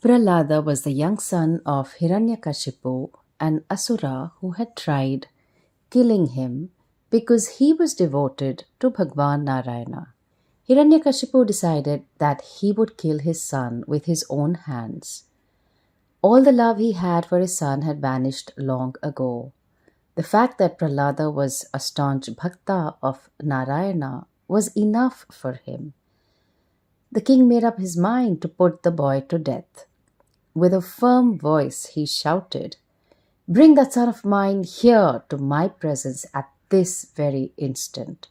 Prahlada was the young son of Hiranyakashipu, an asura who had tried killing him because he was devoted to Bhagavan Narayana. Hiranyakashipu decided that he would kill his son with his own hands. All the love he had for his son had vanished long ago. The fact that Prahlada was a staunch bhakta of Narayana was enough for him. The king made up his mind to put the boy to death. With a firm voice, he shouted, "Bring that son of mine here to my presence at this very instant.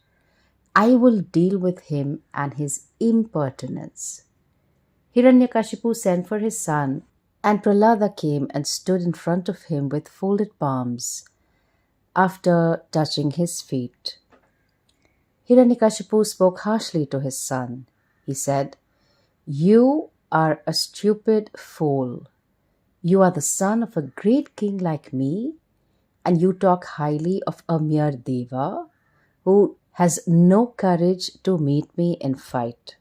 I will deal with him and his impertinence." Hiranyakashipu sent for his son, and Prahlada came and stood in front of him with folded palms after touching his feet. Hiranyakashipu spoke harshly to his son. He said, "You are a stupid fool. You are the son of a great king like me, and you talk highly of a mere deva who has no courage to meet me in fight.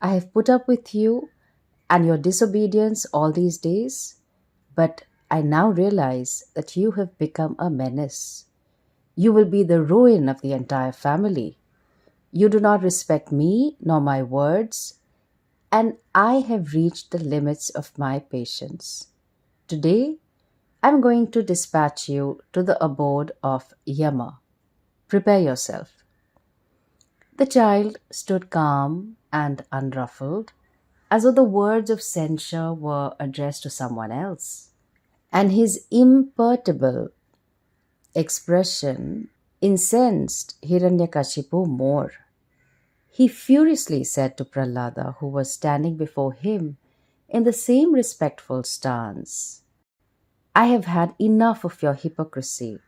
I have put up with you and your disobedience all these days, but I now realize that you have become a menace. You will be the ruin of the entire family. You do not respect me nor my words, and I have reached the limits of my patience. Today, I am going to dispatch you to the abode of Yama. Prepare yourself." The child stood calm and unruffled, as though the words of censure were addressed to someone else. And his imperturbable expression incensed Hiranyakashipu more. He furiously said to Prahlada, who was standing before him in the same respectful stance, "I have had enough of your hypocrisy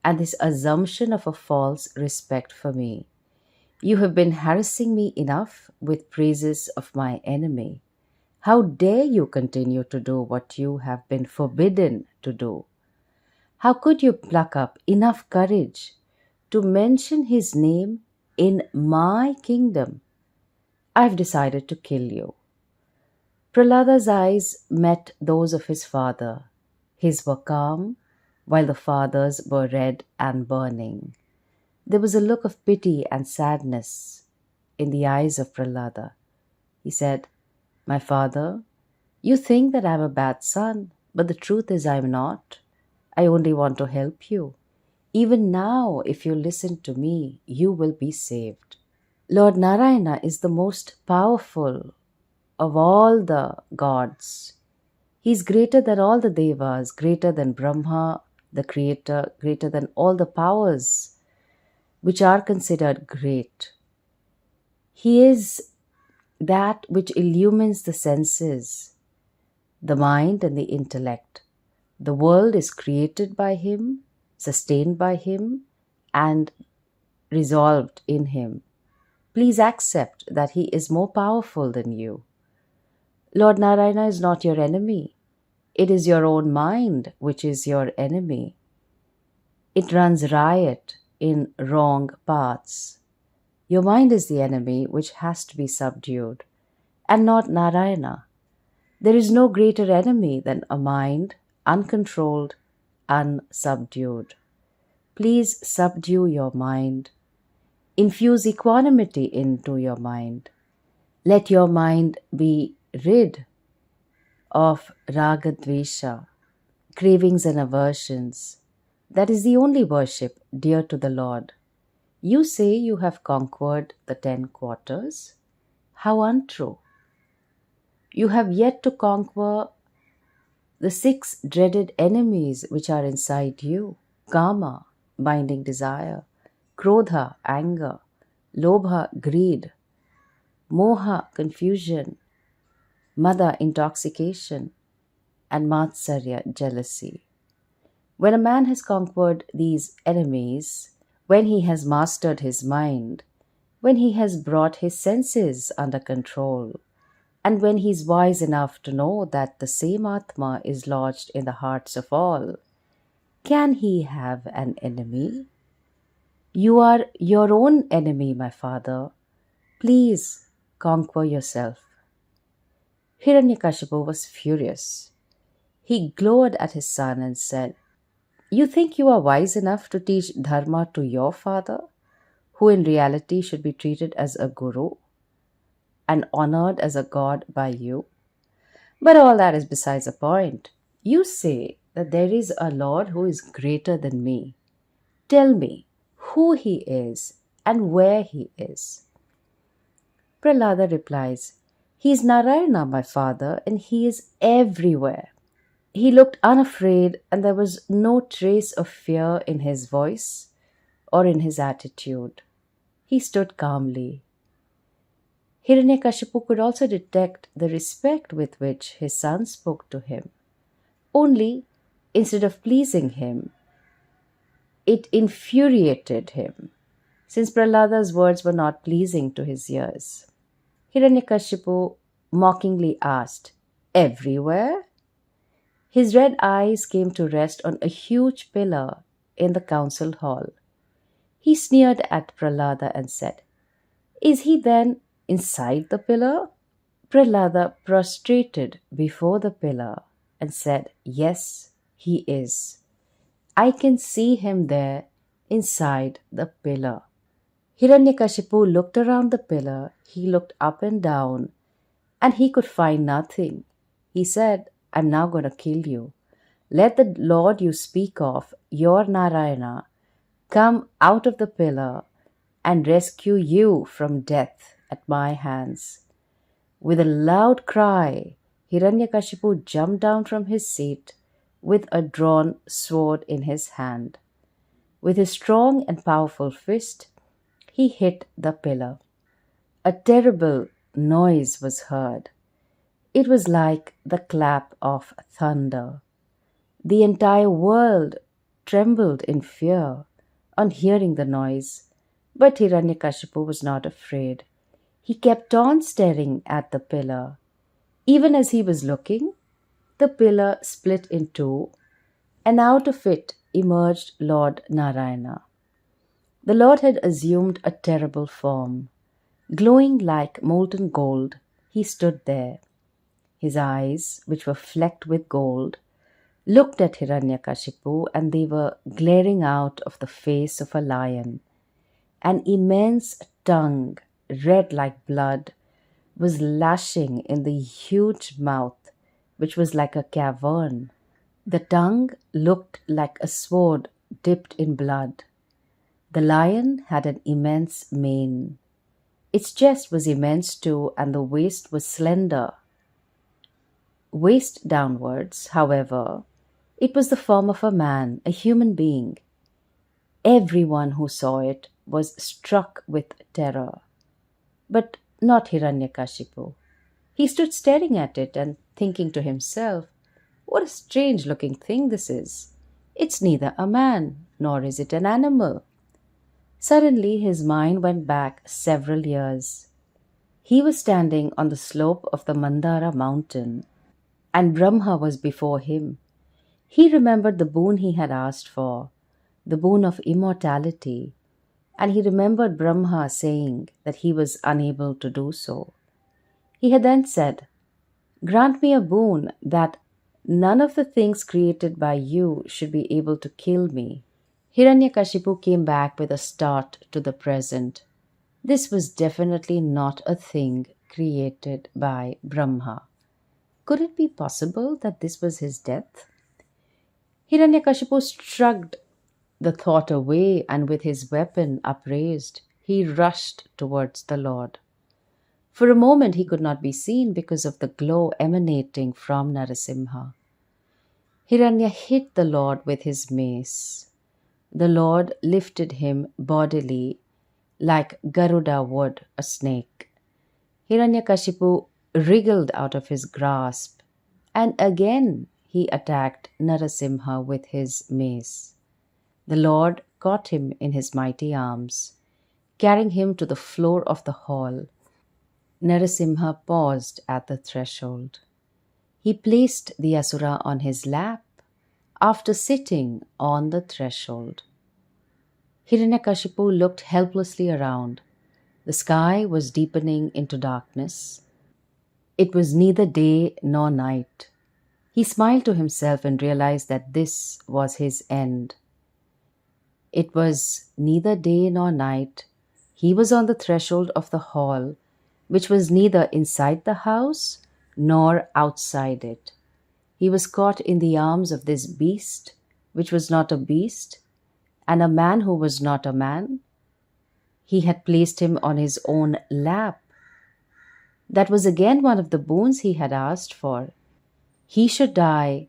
and this assumption of a false respect for me. You have been harassing me enough with praises of my enemy. How dare you continue to do what you have been forbidden to do? How could you pluck up enough courage to mention his name in my kingdom? I have decided to kill you." Prahlada's eyes met those of his father. His were calm, while the father's were red and burning. There was a look of pity and sadness in the eyes of Prahlada. He said, "My father, you think that I am a bad son, but the truth is I am not. I only want to help you. Even now, if you listen to me, you will be saved. Lord Narayana is the most powerful of all the gods. He is greater than all the devas, greater than Brahma, the creator, greater than all the powers which are considered great. He is that which illumines the senses, the mind and the intellect. The world is created by him, sustained by him, and resolved in him. Please accept that he is more powerful than you. Lord Narayana is not your enemy. It is your own mind which is your enemy. It runs riot in wrong paths. Your mind is the enemy which has to be subdued, and not Narayana. There is no greater enemy than a mind uncontrolled, unsubdued. Please subdue your mind. Infuse equanimity into your mind. Let your mind be rid of raga-dvesha, cravings and aversions. That is the only worship dear to the Lord. You say you have conquered the 10 quarters. How untrue! You have yet to conquer the 6 dreaded enemies which are inside you: kama, binding desire; krodha, anger; lobha, greed; moha, confusion; mada, intoxication; and matsarya, jealousy. When a man has conquered these enemies, when he has mastered his mind, when he has brought his senses under control, and when he is wise enough to know that the same Atma is lodged in the hearts of all, can he have an enemy? You are your own enemy, my father. Please conquer yourself." Hiranyakashipu was furious. He glowered at his son and said, "You think you are wise enough to teach dharma to your father, who in reality should be treated as a guru and honored as a god by you? But all that is besides the point. You say that there is a Lord who is greater than me. Tell me who he is and where he is." Prahlada replies, "He is Narayana, my father, and he is everywhere." He looked unafraid, and there was no trace of fear in his voice or in his attitude. He stood calmly. Hiranyakashipu could also detect the respect with which his son spoke to him. Only, instead of pleasing him, it infuriated him, since Prahlada's words were not pleasing to his ears. Hiranyakashipu mockingly asked, "Everywhere?" His red eyes came to rest on a huge pillar in the council hall. He sneered at Prahlada and said, "Is he then inside the pillar?" Prahlada prostrated before the pillar and said, "Yes, he is. I can see him there inside the pillar." Hiranyakashipu looked around the pillar, he looked up and down, and he could find nothing. He said, "I'm now going to kill you. Let the Lord you speak of, your Narayana, come out of the pillar and rescue you from death at my hands." With a loud cry, Hiranyakashipu jumped down from his seat with a drawn sword in his hand. With his strong and powerful fist, he hit the pillar. A terrible noise was heard. It was like the clap of thunder. The entire world trembled in fear on hearing the noise, but Hiranyakashipu was not afraid. He kept on staring at the pillar. Even as he was looking, the pillar split in two, and out of it emerged Lord Narayana. The Lord had assumed a terrible form. Glowing like molten gold, he stood there. His eyes, which were flecked with gold, looked at Hiranyakashipu, and they were glaring out of the face of a lion. An immense tongue, red like blood, was lashing in the huge mouth, which was like a cavern. The tongue looked like a sword dipped in blood. The lion had an immense mane. Its chest was immense too, and the waist was slender. Waist downwards, however, it was the form of a man, a human being. Everyone who saw it was struck with terror. But not Hiranyakashipu. He stood staring at it and thinking to himself, "What a strange looking thing this is. It's neither a man, nor is it an animal." Suddenly his mind went back several years. He was standing on the slope of the Mandara mountain, and Brahma was before him. He remembered the boon he had asked for, the boon of immortality, and he remembered Brahma saying that he was unable to do so. He had then said, "Grant me a boon that none of the things created by you should be able to kill me." Hiranyakashipu came back with a start to the present. This was definitely not a thing created by Brahma. Could it be possible that this was his death? Hiranyakashipu shrugged the thought away, and with his weapon upraised, he rushed towards the Lord. For a moment he could not be seen because of the glow emanating from Narasimha. Hiranya hit the Lord with his mace. The Lord lifted him bodily like Garuda would a snake. Hiranyakashipu wriggled out of his grasp, and again he attacked Narasimha with his mace. The Lord caught him in his mighty arms, carrying him to the floor of the hall. Narasimha paused at the threshold. He placed the Asura on his lap after sitting on the threshold. Hiranyakashipu looked helplessly around. The sky was deepening into darkness. It was neither day nor night. He smiled to himself and realized that this was his end. It was neither day nor night. He was on the threshold of the hall, which was neither inside the house nor outside it. He was caught in the arms of this beast, which was not a beast, and a man who was not a man. He had placed him on his own lap. That was again one of the boons he had asked for. He should die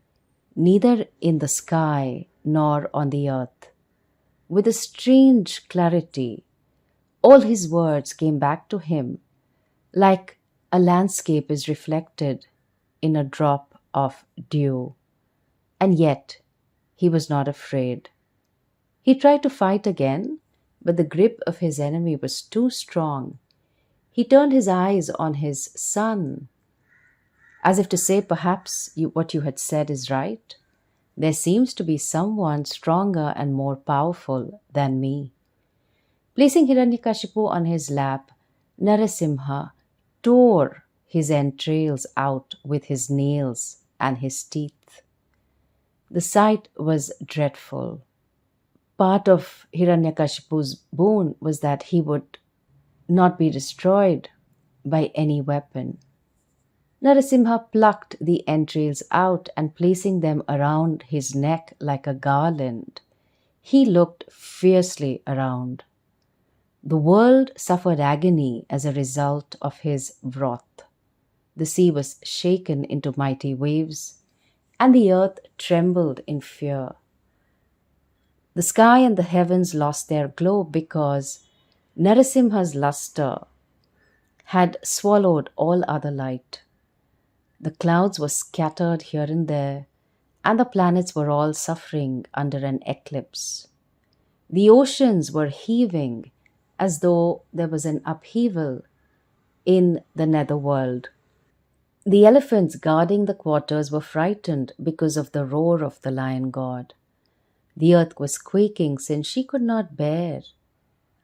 neither in the sky nor on the earth. With a strange clarity, all his words came back to him like a landscape is reflected in a drop of dew. And yet, he was not afraid. He tried to fight again, but the grip of his enemy was too strong. He turned his eyes on his son, as if to say, perhaps what you had said is right. There seems to be someone stronger and more powerful than me. Placing Hiranyakashipu on his lap, Narasimha tore his entrails out with his nails and his teeth. The sight was dreadful. Part of Hiranyakashipu's boon was that he would not be destroyed by any weapon. Narasimha plucked the entrails out and placing them around his neck like a garland, he looked fiercely around. The world suffered agony as a result of his wrath. The sea was shaken into mighty waves, and the earth trembled in fear. The sky and the heavens lost their glow because Narasimha's luster had swallowed all other light. The clouds were scattered here and there, and the planets were all suffering under an eclipse. The oceans were heaving as though there was an upheaval in the netherworld. The elephants guarding the quarters were frightened because of the roar of the lion god. The earth was quaking since she could not bear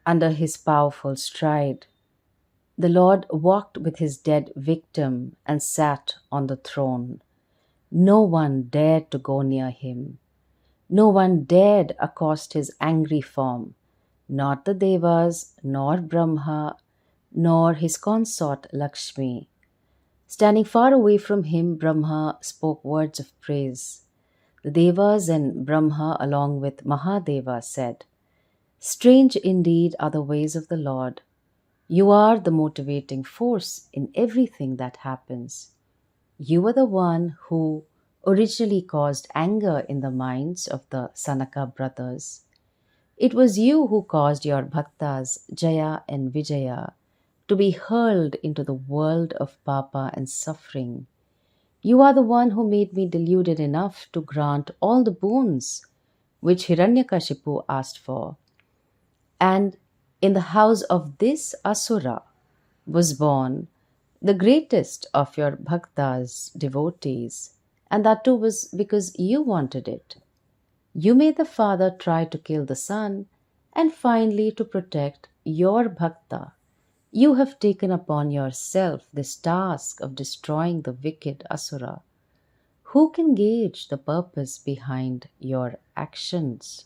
under his powerful stride. The Lord walked with his dead victim and sat on the throne. No one dared to go near him. No one dared accost his angry form, not the Devas, nor Brahma, nor his consort Lakshmi. Standing far away from him, Brahma spoke words of praise. The Devas and Brahma, along with Mahadeva, said, "Strange indeed are the ways of the Lord. You are the motivating force in everything that happens. You are the one who originally caused anger in the minds of the Sanaka brothers. It was you who caused your bhaktas, Jaya and Vijaya, to be hurled into the world of papa and suffering. You are the one who made me deluded enough to grant all the boons which Hiranyakashipu asked for. And in the house of this Asura was born the greatest of your bhaktas, devotees, and that too was because you wanted it. You made the father try to kill the son, and finally, to protect your bhakta, you have taken upon yourself this task of destroying the wicked Asura. Who can gauge the purpose behind your actions?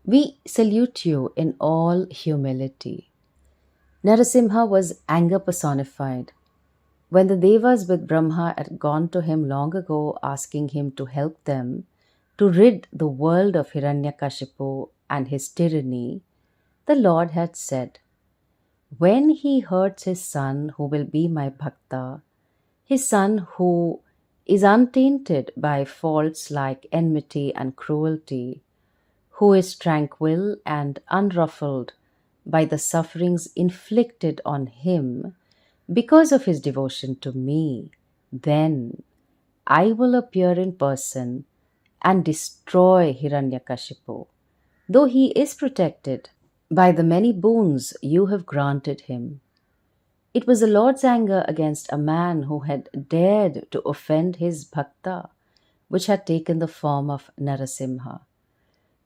We salute you in all humility." Narasimha was anger personified. When the Devas with Brahma had gone to him long ago asking him to help them to rid the world of Hiranyakashipu and his tyranny, the Lord had said, "When he hurts his son who will be my bhakta, his son who is untainted by faults like enmity and cruelty, who is tranquil and unruffled by the sufferings inflicted on him because of his devotion to me, then I will appear in person and destroy Hiranyakashipu, though he is protected by the many boons you have granted him." It was the Lord's anger against a man who had dared to offend his bhakta, which had taken the form of Narasimha.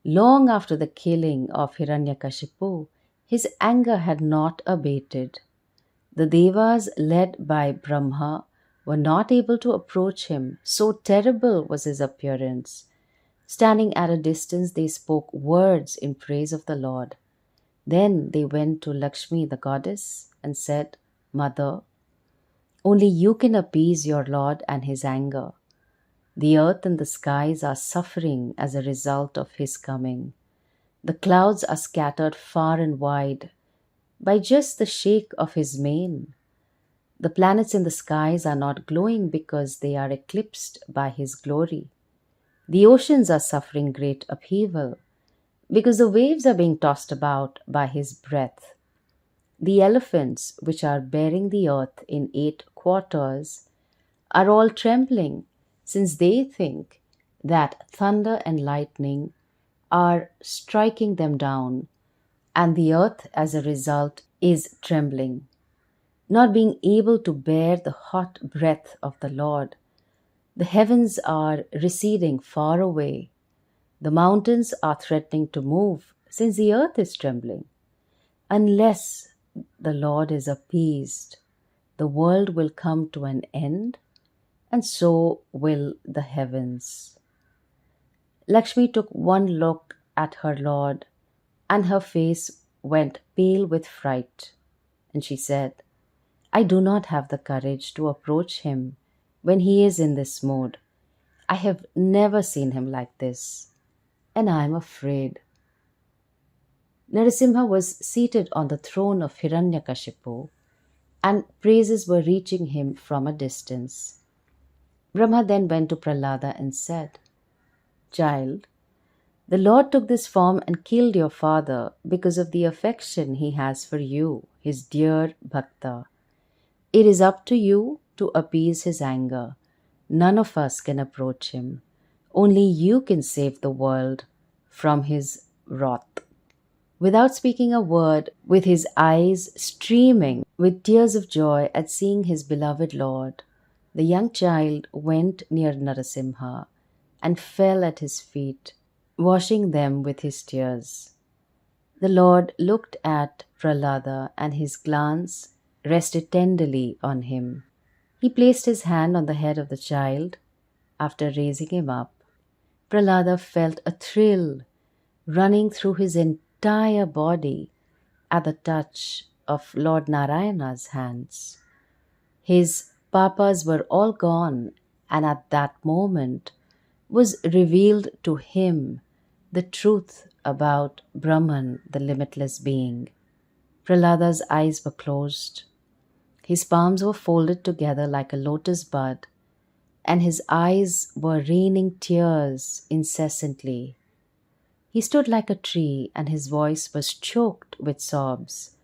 Long after the killing of Hiranyakashipu, his anger had not abated. The Devas, led by Brahma, were not able to approach him, so terrible was his appearance. Standing at a distance, they spoke words in praise of the Lord. Then they went to Lakshmi, the goddess, and said, "Mother, only you can appease your Lord and his anger. The earth and the skies are suffering as a result of his coming. The clouds are scattered far and wide by just the shake of his mane. The planets in the skies are not glowing because they are eclipsed by his glory. The oceans are suffering great upheaval because the waves are being tossed about by his breath. The elephants, which are bearing the earth in 8 quarters, are all trembling since they think that thunder and lightning are striking them down, and the earth as a result is trembling, not being able to bear the hot breath of the Lord. The heavens are receding far away. The mountains are threatening to move since the earth is trembling. Unless the Lord is appeased, the world will come to an end, and so will the heavens." Lakshmi took one look at her Lord, and her face went pale with fright, and she said, "I do not have the courage to approach him when he is in this mood. I have never seen him like this, and I am afraid." Narasimha was seated on the throne of Hiranyakashipu, and praises were reaching him from a distance. Brahma then went to Prahlada and said, "Child, the Lord took this form and killed your father because of the affection he has for you, his dear Bhakta. It is up to you to appease his anger. None of us can approach him. Only you can save the world from his wrath." Without speaking a word, with his eyes streaming with tears of joy at seeing his beloved Lord, the young child went near Narasimha and fell at his feet, washing them with his tears. The Lord looked at Prahlada, and his glance rested tenderly on him. He placed his hand on the head of the child. After raising him up, Prahlada felt a thrill running through his entire body at the touch of Lord Narayana's hands. His papas were all gone, and at that moment was revealed to him the truth about Brahman, the limitless being. Prahlada's eyes were closed. His palms were folded together like a lotus bud, and his eyes were raining tears incessantly. He stood like a tree, and his voice was choked with sobs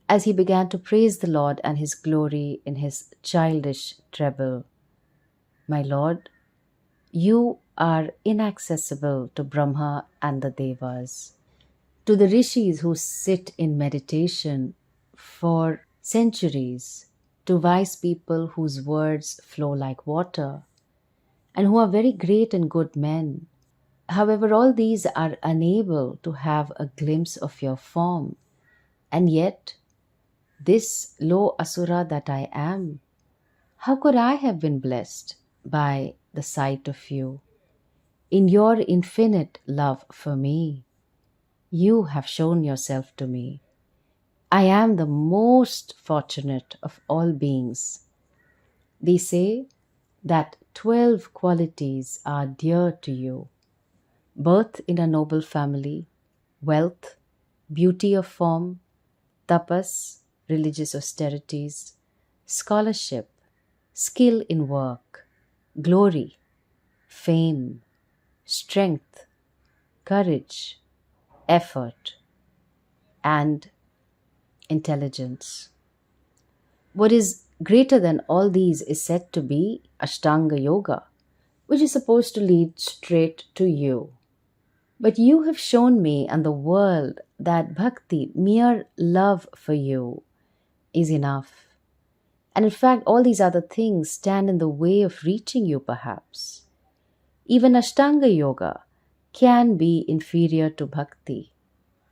as he began to praise the Lord and his glory in his childish treble. "My Lord, you are inaccessible to Brahma and the Devas, to the rishis who sit in meditation for centuries, to wise people whose words flow like water, and who are very great and good men. However, all these are unable to have a glimpse of your form, and yet this low asura that I am, how could I have been blessed by the sight of you? In your infinite love for me, you have shown yourself to me. I am the most fortunate of all beings. They say that 12 qualities are dear to you: birth in a noble family, wealth, beauty of form, tapas, religious austerities, scholarship, skill in work, glory, fame, strength, courage, effort, and intelligence. What is greater than all these is said to be Ashtanga Yoga, which is supposed to lead straight to you. But you have shown me and the world that bhakti, mere love for you, is enough. And in fact, all these other things stand in the way of reaching you, perhaps. Even Ashtanga Yoga can be inferior to bhakti.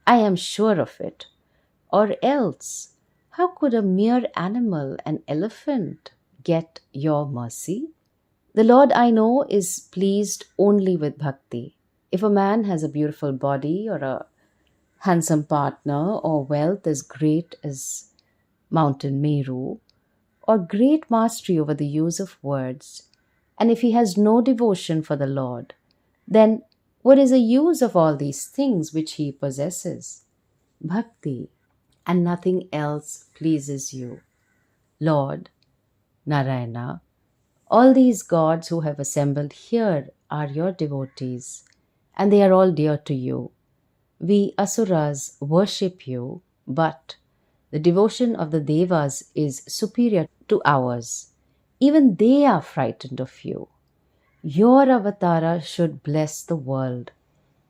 I am sure of it. Or else, How could a mere animal, an elephant, get your mercy? The Lord I know is pleased only with bhakti. If a man has a beautiful body or a handsome partner or wealth as great as Mountain Meru or great mastery over the use of words, and if he has no devotion for the Lord, then what is the use of all these things which he possesses? Bhakti, and nothing else pleases you. Lord Narayana, all these gods who have assembled here are your devotees, and they are all dear to you. We asuras worship you, but the devotion of the devas is superior to ours. Even they are frightened of you. Your avatara should bless the world.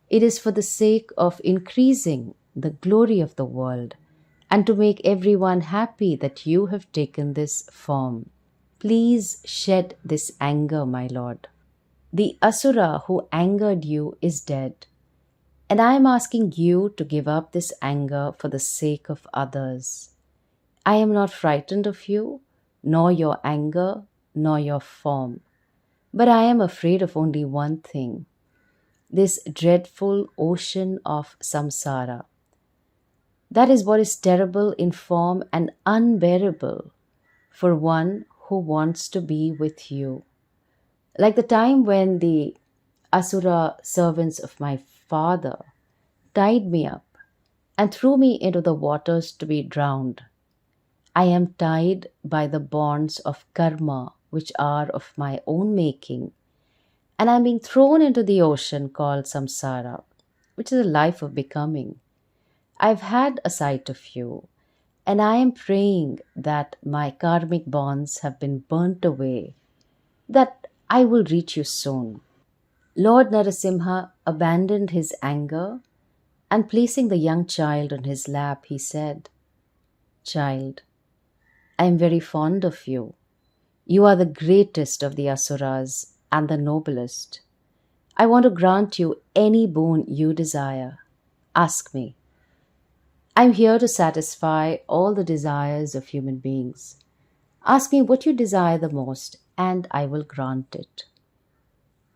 It is for the sake of increasing the glory of the world and to make everyone happy that you have taken this form. Please shed this anger, my lord. The asura who angered you is dead, and I am asking you to give up this anger for the sake of others. I am not frightened of you, nor your anger, nor your form, but I am afraid of only one thing, this dreadful ocean of samsara. That is what is terrible in form and unbearable for one who wants to be with you. Like the time when the asura servants of my father tied me up and threw me into the waters to be drowned. I am tied by the bonds of karma, which are of my own making, and I am being thrown into the ocean called samsara, which is a life of becoming. I've had a sight of you, and I am praying that my karmic bonds have been burnt away, that I will reach you soon. Lord Narasimha abandoned his anger, and placing the young child on his lap, he said, "Child, I am very fond of you. You are the greatest of the asuras and the noblest. I want to grant you any boon you desire. Ask me. I am here to satisfy all the desires of human beings. Ask me what you desire the most, and I will grant it."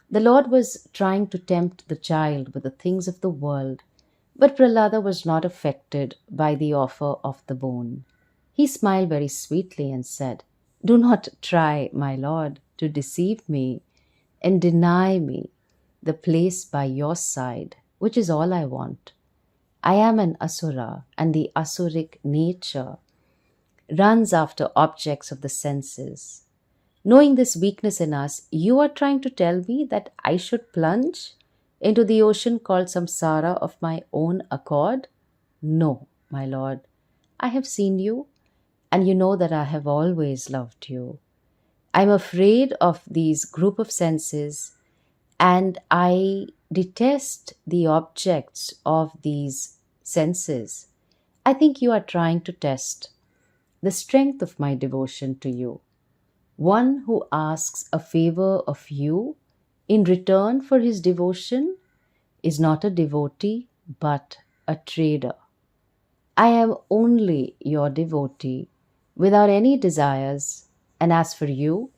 The Lord was trying to tempt the child with the things of the world, but Prahlada was not affected by the offer of the boon. He smiled very sweetly and said, "Do not try, my lord, to deceive me and deny me the place by your side, which is all I want. I am an asura, and the asuric nature runs after objects of the senses. Knowing this weakness in us, you are trying to tell me that I should plunge into the ocean called samsara of my own accord? No, my lord. I have seen you, and you know that I have always loved you. I am afraid of these group of senses, and I detest the objects of these senses. I think you are trying to test the strength of my devotion to you. One who asks a favor of you in return for his devotion is not a devotee but a trader. I am only your devotee without any desires, and as for you,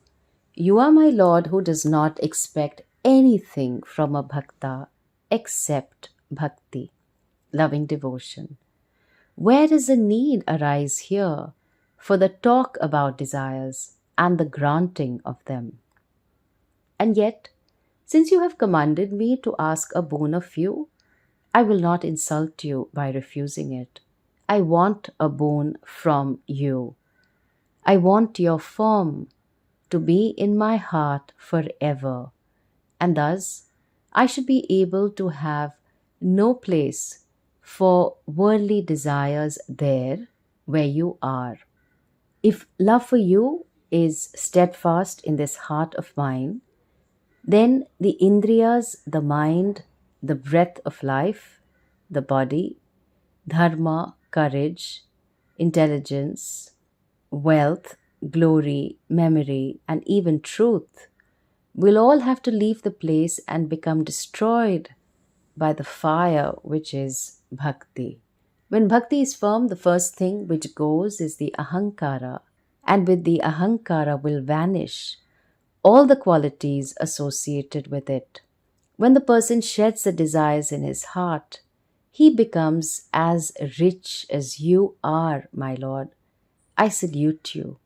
you are my Lord who does not expect anything from a bhakta except bhakti, loving devotion. Where does the need arise here for the talk about desires and the granting of them? And yet, since you have commanded me to ask a boon of you, I will not insult you by refusing it. I want a boon from you. I want your form to be in my heart forever, and thus I should be able to have no place for worldly desires there where you are. If love for you is steadfast in this heart of mine, then the indriyas, the mind, the breath of life, the body, dharma, courage, intelligence, wealth, glory, memory, and even truth will all have to leave the place and become destroyed by the fire which is bhakti. When bhakti is firm, the first thing which goes is the ahankara, and with the ahankara will vanish all the qualities associated with it. When the person sheds the desires in his heart, he becomes as rich as you are, my Lord. I salute you.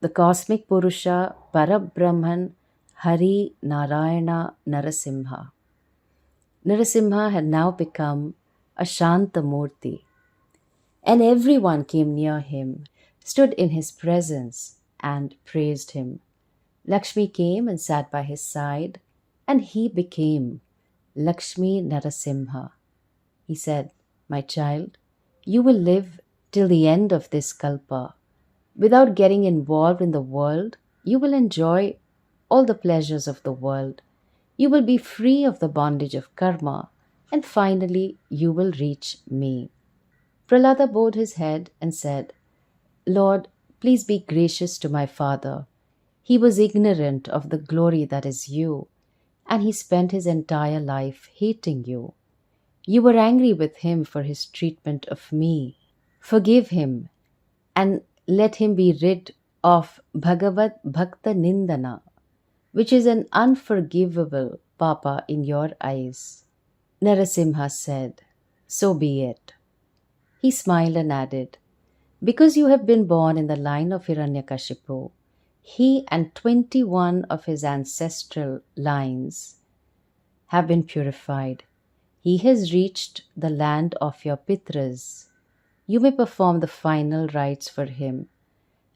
The cosmic Purusha, Parabrahman, Hari Narayana Narasimha. Narasimha had now become a Shantamurti, and everyone came near him, stood in his presence, and praised him. Lakshmi came and sat by his side, and he became Lakshmi Narasimha. He said, "My child, you will live till the end of this kalpa. Without getting involved in the world, you will enjoy all the pleasures of the world. You will be free of the bondage of karma, and finally you will reach me." Prahlada bowed his head and said, "Lord, please be gracious to my father. He was ignorant of the glory that is you, and he spent his entire life hating you. You were angry with him for his treatment of me. Forgive him and let him be rid of Bhagavat Bhakta Nindana, which is an unforgivable papa in your eyes." Narasimha said, "So be it." He smiled and added, "Because you have been born in the line of Hiranyakashipu, he and 21 of his ancestral lines have been purified. He has reached the land of your Pitras. You may perform the final rites for him.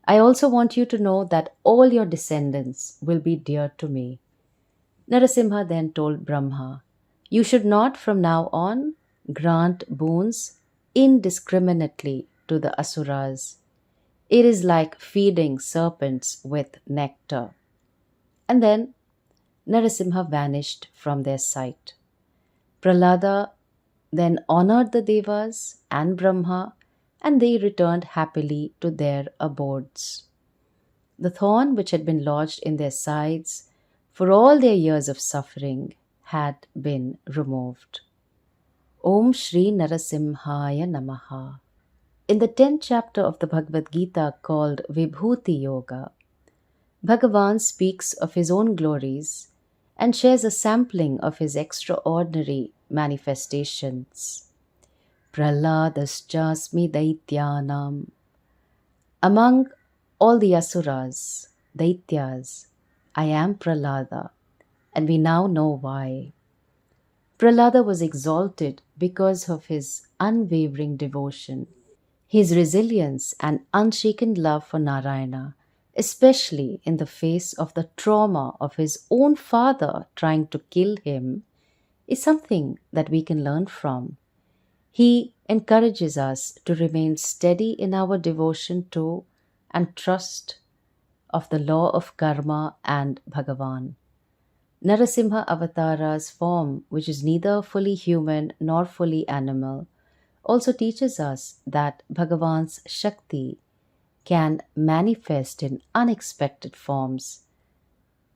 I also want you to know that all your descendants will be dear to me." Narasimha then told Brahma, "You should not from now on grant boons indiscriminately to the asuras. It is like feeding serpents with nectar." And then Narasimha vanished from their sight. Prahlada then honored the Devas and Brahma, and they returned happily to their abodes. The thorn which had been lodged in their sides for all their years of suffering had been removed. Om Shri Narasimhaya Namaha. In the 10th chapter of the Bhagavad Gita called Vibhuti Yoga, Bhagavan speaks of his own glories and shares a sampling of his extraordinary manifestations. Prahladaschasmi daityanam. Among all the asuras, daityas, I am Prahlada, and we now know why. Prahlada was exalted because of his unwavering devotion, his resilience and unshaken love for Narayana, especially in the face of the trauma of his own father trying to kill him, is something that we can learn from. He encourages us to remain steady in our devotion to and trust of the law of karma and Bhagavan. Narasimha Avatara's form, which is neither fully human nor fully animal, also teaches us that Bhagavan's Shakti can manifest in unexpected forms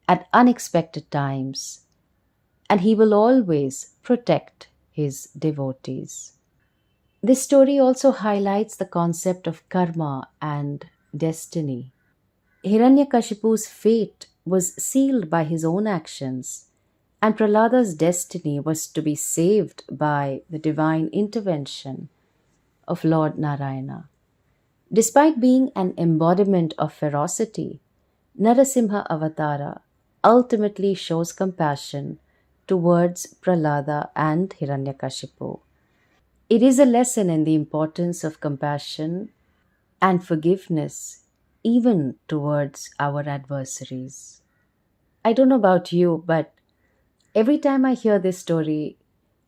at unexpected times, and he will always protect his devotees. This story also highlights the concept of karma and destiny. Hiranyakashipu's fate was sealed by his own actions, and Prahlada's destiny was to be saved by the divine intervention of Lord Narayana. Despite being an embodiment of ferocity, Narasimha Avatara ultimately shows compassion towards Prahlada and Hiranyakashipu. It is a lesson in the importance of compassion and forgiveness even towards our adversaries. I don't know about you, but every time I hear this story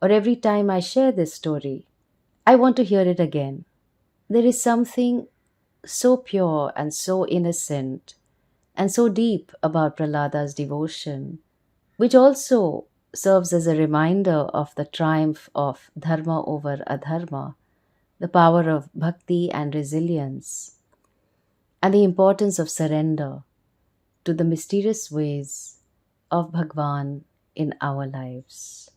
or every time I share this story, I want to hear it again. There is something so pure and so innocent and so deep about Prahlada's devotion, which also serves as a reminder of the triumph of dharma over adharma, the power of bhakti and resilience, and the importance of surrender to the mysterious ways of Bhagwan in our lives.